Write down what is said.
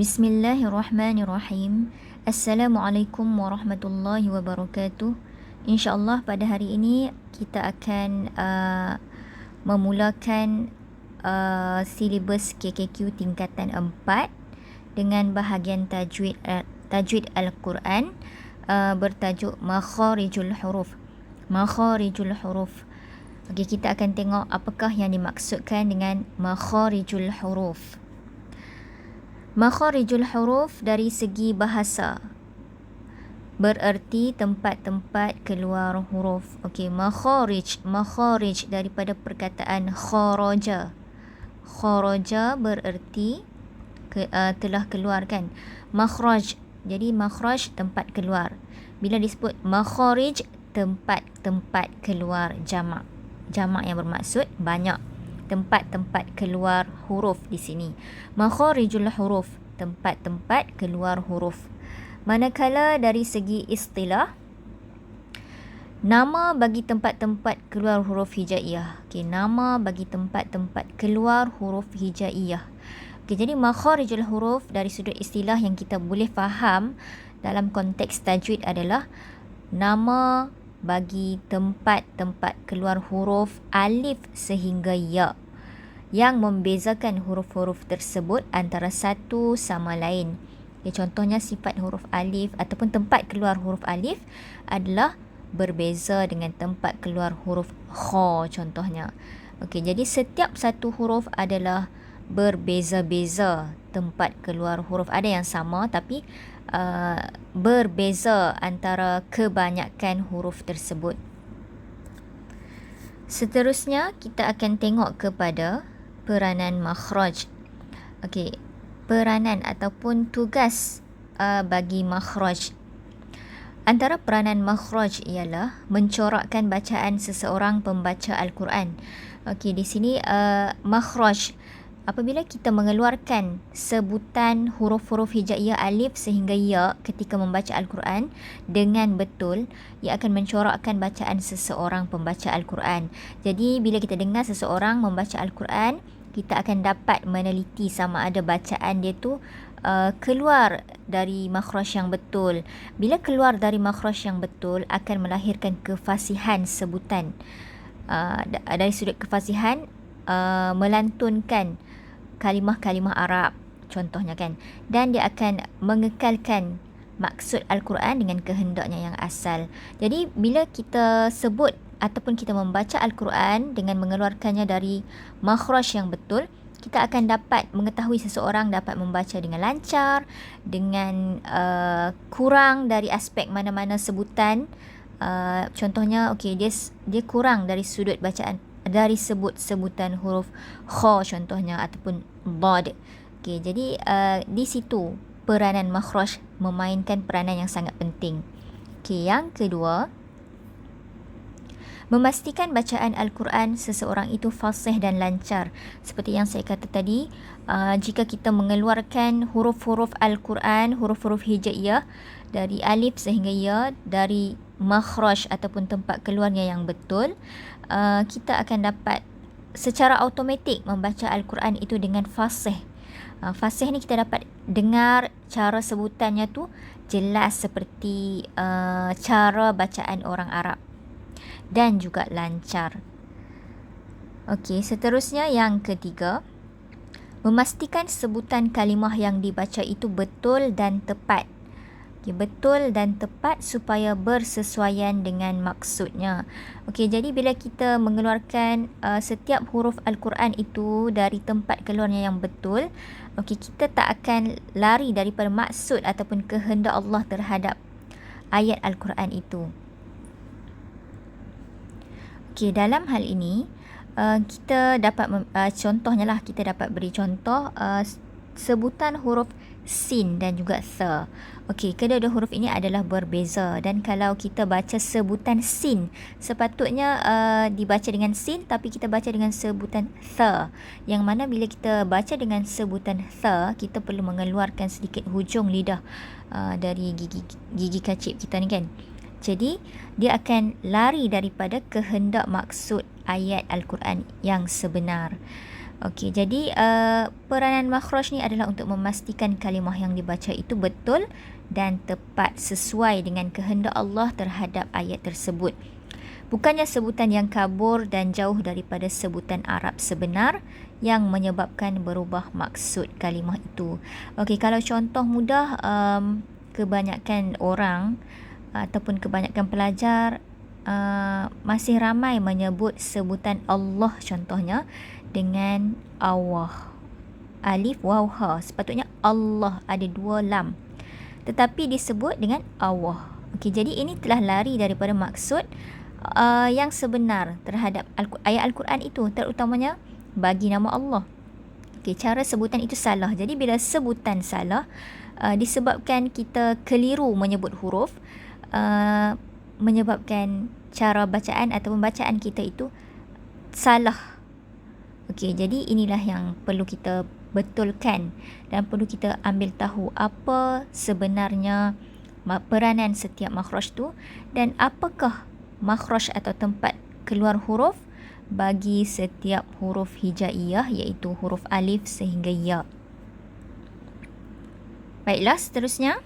Bismillahirrahmanirrahim. Assalamualaikum warahmatullahi wabarakatuh. InsyaAllah pada hari ini kita akan memulakan silibus KKQ tingkatan 4 dengan bahagian tajwid Al-Quran bertajuk Makharijul Huruf. Makharijul Huruf. Okey, kita akan tengok apakah yang dimaksudkan dengan Makharijul Huruf. Makharijul huruf dari segi bahasa bererti tempat-tempat keluar huruf. Okey, makharij daripada perkataan kharaja. Kharaja bererti telah keluar kan. Makhraj. Jadi makhraj tempat keluar. Bila disebut makharij, tempat-tempat keluar jamak. Jamak yang bermaksud banyak. Tempat-tempat keluar huruf di sini. Makharijul huruf, tempat-tempat keluar huruf. Manakala dari segi istilah, nama bagi tempat-tempat keluar huruf hijaiyah. Okey, nama bagi tempat-tempat keluar huruf hijaiyah. Okey, jadi makharijul huruf dari sudut istilah yang kita boleh faham dalam konteks tajwid adalah nama bagi tempat-tempat keluar huruf alif sehingga ya yang membezakan huruf-huruf tersebut antara satu sama lain. Contohnya sifat huruf alif ataupun tempat keluar huruf alif adalah berbeza dengan tempat keluar huruf kha contohnya. Okey, jadi setiap satu huruf adalah berbeza-beza tempat keluar huruf. Ada yang sama tapi berbeza antara kebanyakan huruf tersebut. Seterusnya kita akan tengok kepada peranan makhraj. Okey, peranan ataupun tugas bagi makhraj. Antara peranan makhraj ialah mencorakkan bacaan seseorang pembaca Al-Quran. Okey, di sini makhraj apabila kita mengeluarkan sebutan huruf-huruf hijaiyah alif sehingga ya ketika membaca Al-Quran dengan betul, ia akan mencorakkan bacaan seseorang pembaca Al-Quran. Jadi bila kita dengar seseorang membaca Al-Quran, kita akan dapat meneliti sama ada bacaan dia tu keluar dari makhraj yang betul. Bila keluar dari makhraj yang betul, akan melahirkan kefasihan sebutan. Dari sudut kefasihan, melantunkan kalimah-kalimah Arab contohnya kan, dan dia akan mengekalkan maksud Al-Quran dengan kehendaknya yang asal. Jadi bila kita sebut ataupun kita membaca Al-Quran dengan mengeluarkannya dari makhraj yang betul, kita akan dapat mengetahui seseorang dapat membaca dengan lancar, dengan kurang dari aspek mana-mana sebutan. Contohnya okey, dia kurang dari sudut bacaan, dari sebutan huruf kha contohnya ataupun dad. Okey, jadi di situ peranan makhraj memainkan peranan yang sangat penting. Okey, yang kedua, memastikan bacaan Al-Quran seseorang itu fasih dan lancar. Seperti yang saya kata tadi, jika kita mengeluarkan huruf-huruf Al-Quran, huruf-huruf hijaiyah dari alif sehingga ya dari makhraj ataupun tempat keluarnya yang betul, kita akan dapat secara automatik membaca Al-Quran itu dengan fasih. Fasih ni kita dapat dengar cara sebutannya tu jelas seperti cara bacaan orang Arab dan juga lancar. Okey, seterusnya yang ketiga, memastikan sebutan kalimah yang dibaca itu betul dan tepat. Okay, betul dan tepat supaya bersesuaian dengan maksudnya. Okey, jadi bila kita mengeluarkan setiap huruf Al-Quran itu dari tempat keluarnya yang betul, okey, kita tak akan lari daripada maksud ataupun kehendak Allah terhadap ayat Al-Quran itu. Okey, dalam hal ini kita dapat contohnya lah, kita dapat beri contoh sebutan huruf sin dan juga tha. Okey, kedua-dua huruf ini adalah berbeza, dan kalau kita baca sebutan sin, sepatutnya dibaca dengan sin tapi kita baca dengan sebutan tha. Yang mana bila kita baca dengan sebutan tha, kita perlu mengeluarkan sedikit hujung lidah dari gigi kacip kita ni kan. Jadi dia akan lari daripada kehendak maksud ayat Al-Quran yang sebenar. Okey, jadi peranan makhraj ni adalah untuk memastikan kalimah yang dibaca itu betul dan tepat sesuai dengan kehendak Allah terhadap ayat tersebut. Bukannya sebutan yang kabur dan jauh daripada sebutan Arab sebenar yang menyebabkan berubah maksud kalimah itu. Okey, kalau contoh mudah, kebanyakan orang ataupun kebanyakan pelajar masih ramai menyebut sebutan Allah contohnya dengan Allah. Alif, waw, ha. Sepatutnya Allah, ada dua lam. Tetapi disebut dengan Allah. Okey, jadi ini telah lari daripada maksud yang sebenar terhadap ayat Al-Quran itu, terutamanya bagi nama Allah. Okey, cara sebutan itu salah. Jadi bila sebutan salah, disebabkan kita keliru menyebut huruf, menyebabkan cara bacaan atau pembacaan kita itu salah. Okey, jadi inilah yang perlu kita betulkan dan perlu kita ambil tahu apa sebenarnya peranan setiap makhraj tu dan apakah makhraj atau tempat keluar huruf bagi setiap huruf hijaiyah, iaitu huruf alif sehingga ya. Baiklah, seterusnya